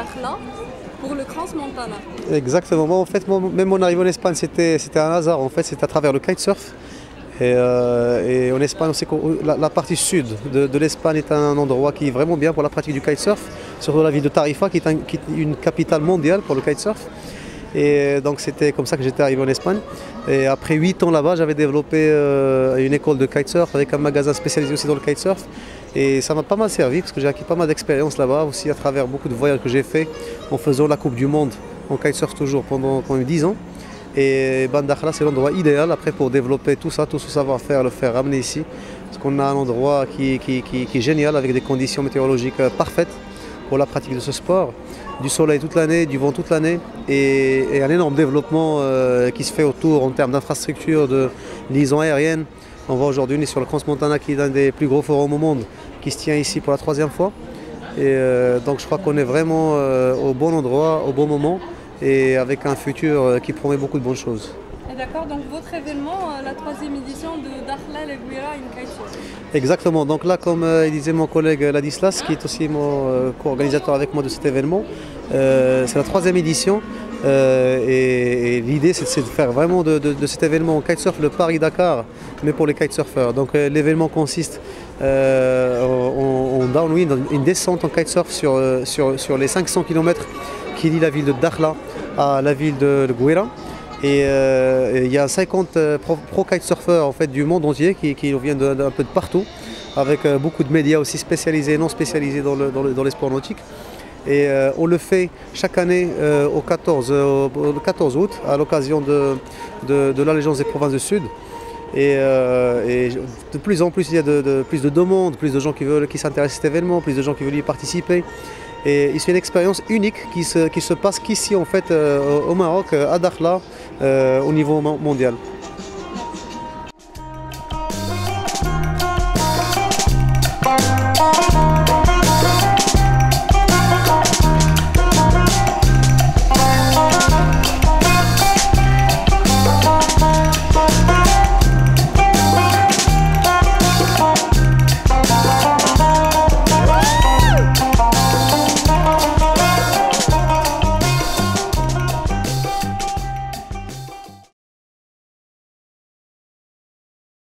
Dakhla pour le Crans-Montana. Exactement. Moi, en fait, même mon arrivée en Espagne, c'était un hasard. En fait, c'est à travers le kitesurf. Et en Espagne, on sait que la partie sud de l'Espagne est un endroit qui est vraiment bien pour la pratique du kitesurf, surtout la ville de Tarifa, qui est une capitale mondiale pour le kitesurf. Et donc c'était comme ça que j'étais arrivé en Espagne. Et après 8 ans là-bas, j'avais développé une école de kitesurf avec un magasin spécialisé aussi dans le kitesurf. Et ça m'a pas mal servi parce que j'ai acquis pas mal d'expérience là-bas, aussi à travers beaucoup de voyages que j'ai fait en faisant la Coupe du Monde en kitesurf toujours pendant quand même 10 ans. Et Ban Dakhla, c'est l'endroit idéal après pour développer tout ça, tout ce savoir-faire, le faire ramener ici. Parce qu'on a un endroit qui est génial avec des conditions météorologiques parfaites pour la pratique de ce sport. Du soleil toute l'année, du vent toute l'année et un énorme développement qui se fait autour en termes d'infrastructures, de liaison aérienne. On voit aujourd'hui, on est sur le Crans-Montana qui est l'un des plus gros forums au monde qui se tient ici pour la 3e fois. Et donc je crois qu'on est vraiment au bon endroit, au bon moment et avec un futur qui promet beaucoup de bonnes choses. D'accord, donc votre événement, la 3e édition de Dakhla El Gouira in Kitesurf. Exactement, donc là comme disait mon collègue Ladislas, qui est aussi mon co-organisateur avec moi de cet événement, c'est la 3e édition et l'idée c'est de faire vraiment de cet événement kitesurf le Paris-Dakar, mais pour les kitesurfers. Donc l'événement consiste en downwind, une descente en kitesurf sur les 500 km qui lie la ville de Dakhla à la ville de Gouira. Et il y a 50 pro kitesurfers en fait, du monde entier qui viennent d'un peu de partout, avec beaucoup de médias aussi spécialisés et non spécialisés dans les sports nautiques. Et on le fait chaque année le 14 août à l'occasion de l'Allégeance des provinces du Sud. Et de plus en plus, il y a plus de demandes, plus de gens qui s'intéressent à cet événement, plus de gens qui veulent y participer. Et c'est une expérience unique qui se passe qu'ici en fait au Maroc, à Dakhla, au niveau mondial.